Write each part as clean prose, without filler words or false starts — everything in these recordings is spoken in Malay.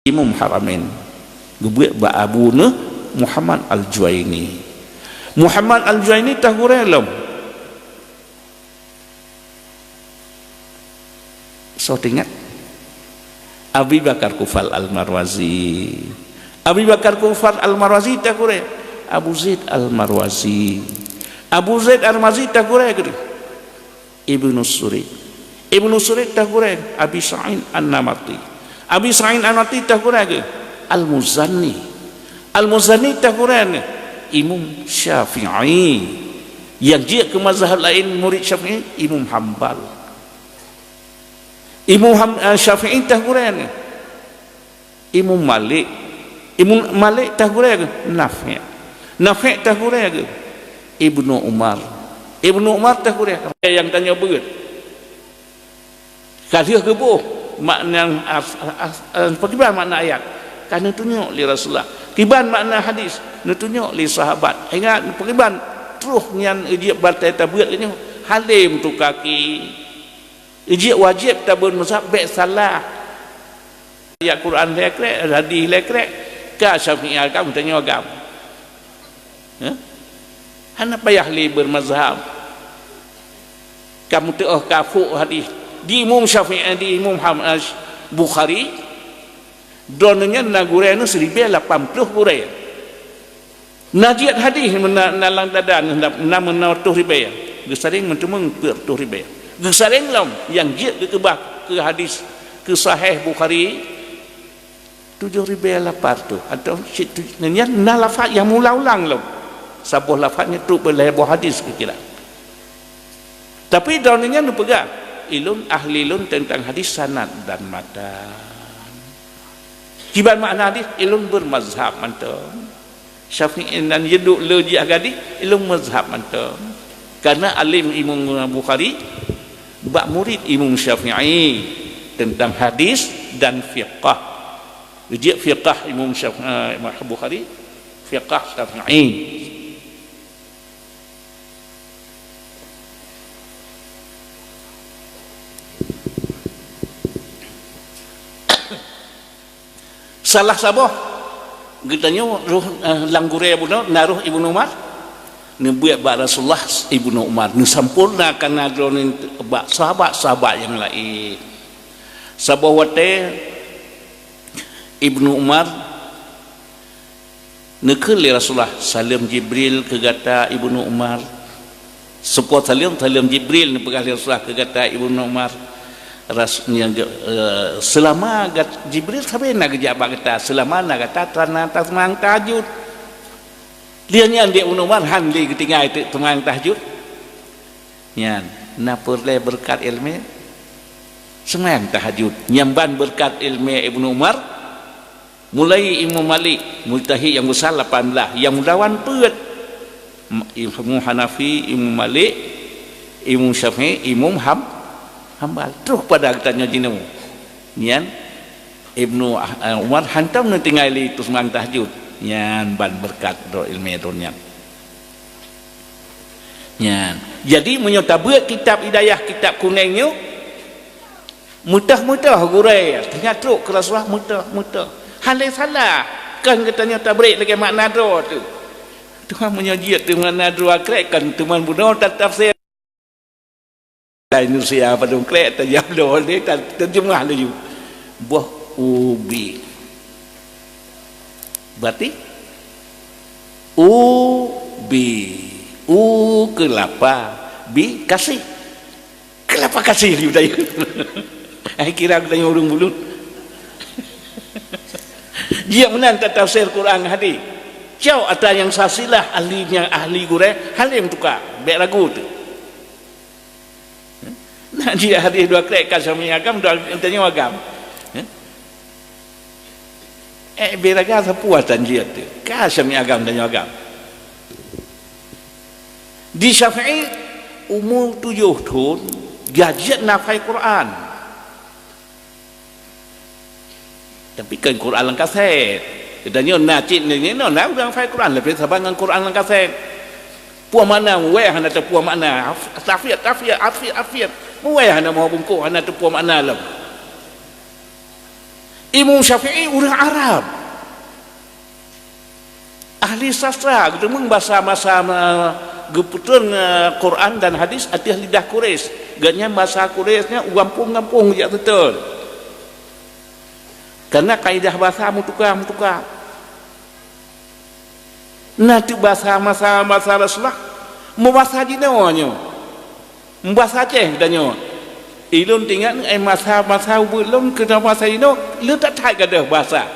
Imam Haramain gebuat ba abuna Muhammad Al-Juwaini. Muhammad Al-Juwaini tahu relom so ingat Abi Bakar Kufal Al-Marwazi. Abi Bakar Kufal Al-Marwazi tahu re Abu Zaid Al-Marwazi. Abu Zaid Al-Marwazi tahu re Ibnu Surid. Ibnu Surid tahu re Abi Sa'in An-Namati. Abi Sa'in An-Namati tahu re Al-Muzanni. Al-Muzanni tahu re Imam Syafi'i. Yang dia ke mazhab lain murid Syafi'i Imam Hanbal. Imam Syafi'i tahu re Imam Malik. Imam Malik tahu re Nafi'. Nafi' tahu re Ibnu Umar. Ibnu Umar tahu re yang tanya berat. Kalau kebuh makna bagaimana makna ayat? Karena tunjuk li Rasulullah. Kiban makna hadis, tunjuk li sahabat. Ingat kiban terus nyan dia batai tabuat ini halim tu kaki. Ijib wajib tabun mazhab baik salah. Ayat Quran lekrek, hadis lekrek, ka Syafi'i agam tanya agam. Hana payah li bermazhab. Kamu teuh kafu hadis di Imam Syafi'i di Imam Bukhari donanya nagurena 1080 burai. Najiat hadis menalang dadan nama tuh ribayah. Gesaring mentumeng per tuh ribayah. Gesaring lam yang jid ke ke hadis ke sahih Bukhari 7,800 atau nanya na lafaz yang mula-ulang lam. Sabuh lafaznya tu berlebuh hadis kira. Tapi donanya nu pegang ilun ahli ilun tentang hadis sanad dan matan. Kiban makna hadis ilun bermazhab mantam. Syafi'i dan yeduk leji agadi ilun mazhab mantam. Karena alim Imam Bukhari bak murid Imam Syafi'i tentang hadis dan fiqh. Ujian fiqh Imam Syafi'i Bukhari, fiqh Syafi'i. Salah sabah getanya ruh langgure buno naruh Ibnu Umar nebuat ba Rasulullah Ibnu Umar nu sampurnakan nadronin ba sahabat-sahabat yang lain. Sabah wate Ibnu Umar nekeul Rasulullah salam Jibril ke gata Ibnu Umar. Sepot salam Jibril ne pegal Rasulullah ke gata Ibnu Umar. Rasnya selama Jibril sampai nak jawab kata selama nak kata tanah temang tahajud dia nyan dia Umar handi ketika itu temang tahajud nyan napurle berkat ilmu semang tahajud nyamban berkat ilmu Ibnu Umar mulai Imam Malik mujtahid yang besar 18 yang mudawan peut Imam Hanafi Imam Malik Imam Syafi'i Imam Hambal terus pada katanya jinau nian Ibnu Umar hantam nanti ngali tu semang tahajud nian ban berkat do ilmu dunia nian jadi menyota buat kitab hidayah kitab kuningnya mudah-mudah gurai tanya teruk ke Rasulullah mudah hal yang salah kan katanya tabrik lagi makna do tu Tuhan menyajiat dengan nadu akrek kan teman bunuh tafsir Indonesia pada krek tajam doh ni terjemah lagi buah ubi berarti ubi kelapa bi kasih kelapa kasih dia tanya kira aku tanya urung bulut dia menanta tafsir Quran hadis jauh ada yang sasilah ahlinya ahli gure halim tukar baik ragu tu nah dia hadis dua krek kasami agam dua tanya agam beraga sepuatan dia tu kasami agam tanya agam di Syafi'i umur 7 tahun gajian nafai Quran tapi kan Quran lang kaset katanya nacit ni no nak nafai Quran lebih sabangan Quran lang kaset puan mana weh hana tu puan mana afiat muai hana mau bungkuk hana tu puan mana lam Imam Syafi'i orang Arab, ahli sastra, gedemung bahasa geputun Quran dan hadis atas lidah Quraisy. Gaknya bahasa Quraisynya gampung-gampung je betul. Karena kaidah bahasa mutukar. Nanti bahasa Rasulullah membahasa jinawanya. Membahasa Aceh danyo. Ilun tinggal masa belum kena bahasa Ino, lu tak tahu gadah bahasa.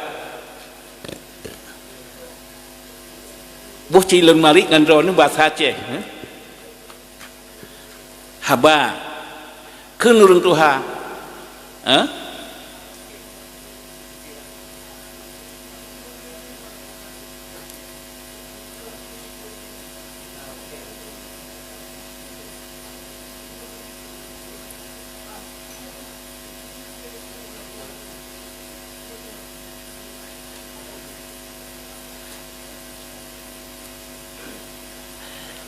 Buh cilun mari ngandro ni bahasa Aceh. Haba kenurun Tuhan.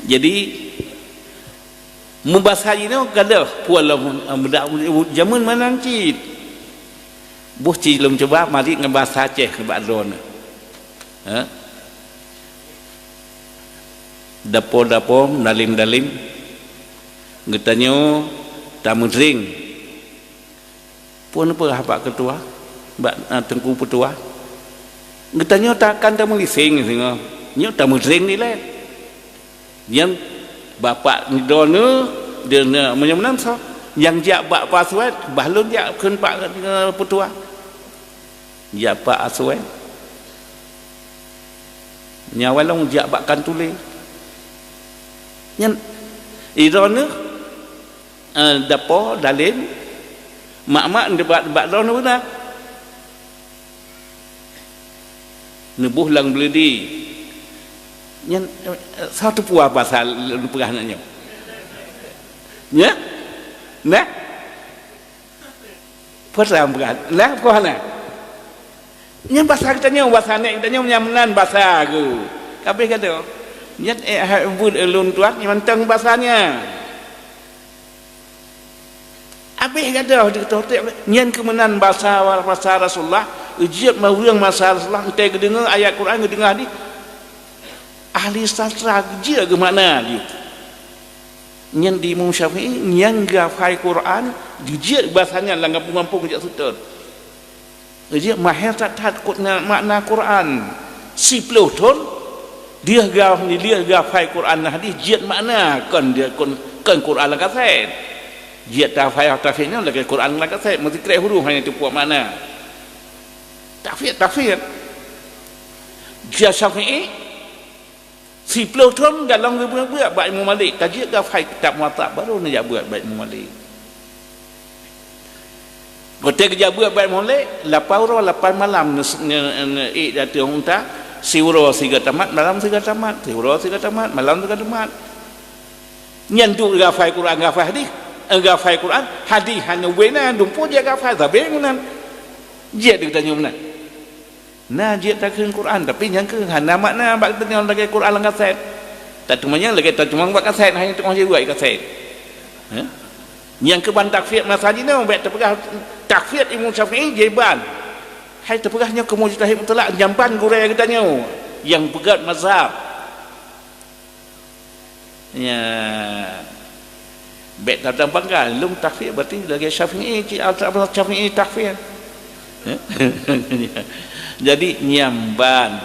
Jadi membahasa ini kada puala zaman mana cit buh cilum coba mari ngebahasa Aceh ke Badron dapo dalim getanyo tamu ring pun apa haba ketua tengku petua getanyo takkan tamu lising singo nyo tamu ring ni le yang bapak ni dona dia menyamnan so yang jak bak paswet bahlun jak keun pak petua jak pak aswet nyawalong jak bak kan tule yang irone dapo dalim mak debat dona benar nebuh lang beledi yang satu puas bahasa perahnya ya nah perang berat lah kau nak yang bahasa kita nyong bahasa ni kita nyong nyamanan bahasa aku kabeh kata nyat bud elun tuak yang teng bahasanya abeh kata nyen kemenan bahasa Rasulullah ujiat mawurang bahasa Rasulullah entai kedengar ayat Quran kedengar hadis ahli sastra dia ke mana dia yang di Imam Syafi'i yang gafai Quran dia bahasanya lah ngampung-ngampung je sudah dia mahir tak makna Quran 10 tahun dia gafai Quran hadis dia makna kan dia kan Quran lah kaset dia tafsirnya lagi Quran lah kaset mesti kira huruf hanya tu puak makna tafsir dia Syafi'i 10 tahun dalam buat baik Imam Malik kaji gafai kitab Muwatta baru nak buat baik Imam Malik Kota kerja buat baik Malik 8 malam datang unta siuro siga tamat malam siga tamat siuro siga tamat malam siga tamat nyantuk gafai Quran gafai hadis gafai Quran hadis hanya wena dumpu dia gafai tapi ngunan dia ditanya mana nah dia tak kena Quran tapi yang ke hana makna bak tanya lagi Quran lang kaset tak cumanya lagi tak cuma buat kaset hanya tu orang buat kaset yang ke ban takfir masjid ni baik terpegah takfir Imam Syafi'i jeban hai terpegahnya ke mujtahid mutlak jamban gurai katanya yang pegat mazhab ya baik tak pangkal lum takfir berarti lagi Syafi'i Syafi'i takfir jadi nyamban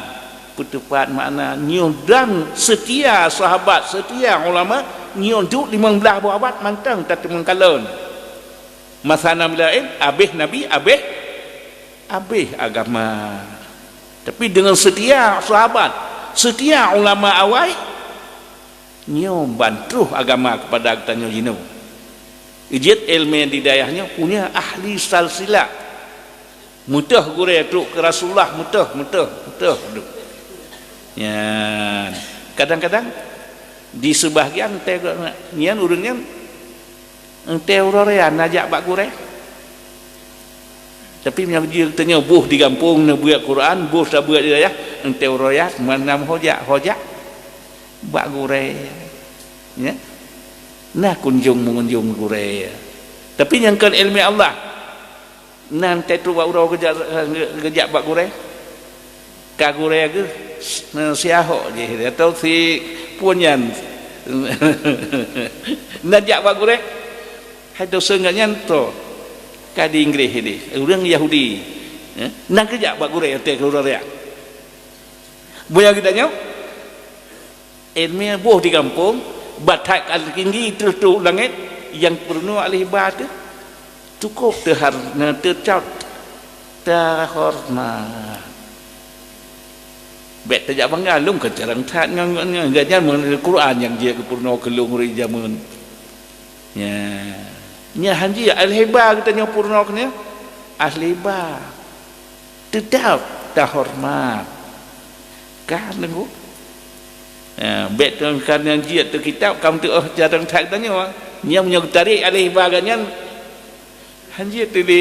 putupat makna nyodang setia sahabat setia ulama nyoduk 15 abad mantang tak mengkalon masa nabi abih nabi abih agama tapi dengan setia sahabat setia ulama awal nyomban terus agama kepada katanya jino ijit ilmu di dayahnya punya ahli salsilah mutah gure tu ke Rasulullah mutah ya kadang-kadang di sebahagian nian urangnya teororean najak bak gure tapi yang dia tanya buh di kampung nak buat Quran buh tak buat dia ya teororean manam hojak bak gure ya nah mengunjung gure tapi yang kan ilmu Allah nan tetu wa uro gejak bak gure ka gure ke siahok je atau si punyan najak bak gure hai tu sengannya to ka di Inggris ni orang Yahudi nang kejak bak gure te gure ya boya kita nyo ilmiah boh di kampung batak al tinggi tertu langit yang perlu alih ibadah cukup terharna tercaut terhormat bet tajak bangalung ke jarang that nganya mun Quran yang dia ke purno kelung ri jamun nya hanji alih ibadah kita nyo purno kene ahli ibadah tetap terhormat kan nengok bet kan yang dia tu kitab kamu tu jarang tak tanya yang punya tarik alih baganya hanya tu di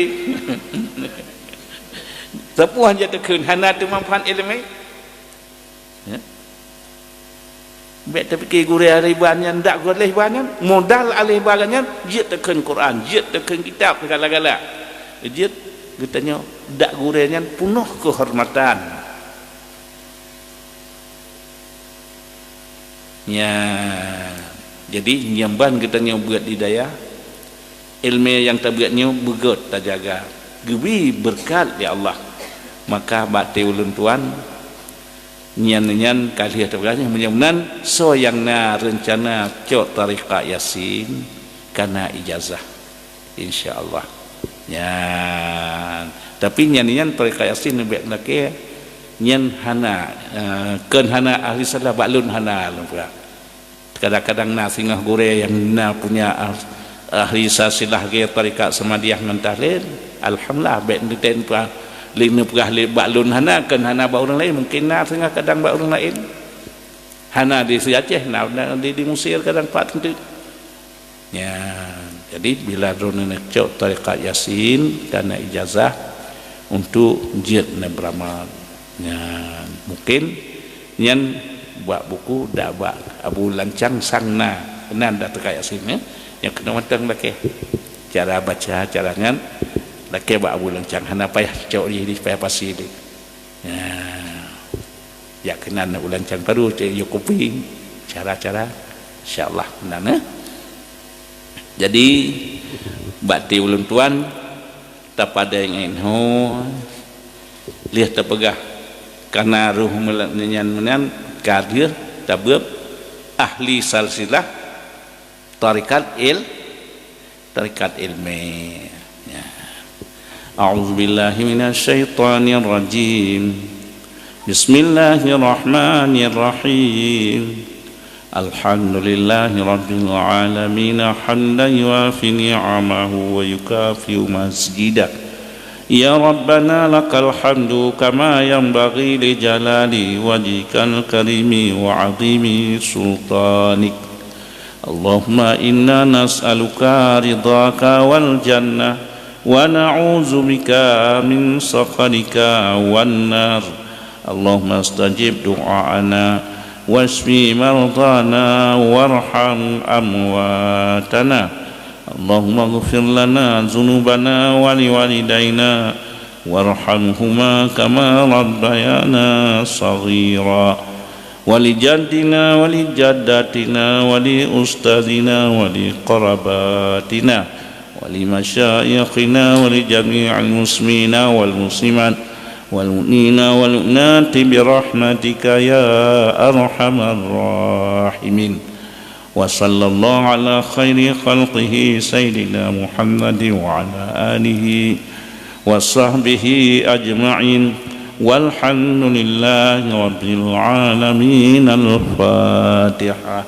sapu hanya tekun hana tu manfaat ilmu bet tapi ke gure alih baganya ndak gure alih baganya modal alih baganya dia tekun Quran dia tekun kitab segala-gala dia katanya ndak gurenya penuh kehormatan. Ya, jadi nyamban kita nyo buat di daya ilmu yang tak buatnya begot tak jaga gebi berkat ya Allah maka bakti ulun tuan nyan kali terganya menyamnan so yang na rencana cok tariqah yasin karena ijazah insyaallah ya tapi nyan tariqah yasin lebih nak nyan hana ken hana ahli salah baklun hana lupa kadang-kadang na singah gure yang na punya ahli sasilah ge tarikat samadiyah mentahlil alhamdulillah bet diten pa linu pegah li baklun hana ken hana ba orang lain mungkin na singah kadang ba orang lain hana di Aceh na di Mesir kadang pak tentu ya jadi bila drone cok tarikat yasin karena ijazah untuk jid na beramal ya mungkin yang buat buku dak buat Abu Lancang Sangna kenan dak terkait sini yang kena matang laki cara baca carangan laki buat Abu Lancang hana payah cok di payah pasi di ya kenan Abu Lancang baru cek kopi cara-cara insyaallah benar jadi bakti ulun tuan tak pada yang inho lihat terpegah karena ruh menyan kadir tabab ahli salsilah tarikat ilmi ya. A'udzubillahi minasyaitonir rajim Bismillahirrahmanirrahim Alhamdulillahi rabbil alamin hamdan yuafi ni'amahu wa yukafi masjidah Ya Rabbana lakal hamdu kama yanbaghi li jalali wajhikal karimi wa azimi sultanik Allahumma inna nas'aluka ridhaka wal jannah wa na'udzu bika min sakhatika wan nar Allahumma astajib du'aana washfi mardana warham amwatana Allahumma ghfir lana dhunubana wa liwalidayna warhamhuma kama rabbayana saghira wa li jaddina wa li jaddatina wa li ustadina wa li qarabatina wa li masyayikhina wa li jami'il muslimina wal muslimat wal mu'minina wal mu'minati bi rahmatika ya arhamar rahimin wa sallallahu ala khairi khalqihi sayyidina Muhammad wa ala alihi wa sahbihi ajma'in walhamdulillahi rabbil alamin al-fatihah.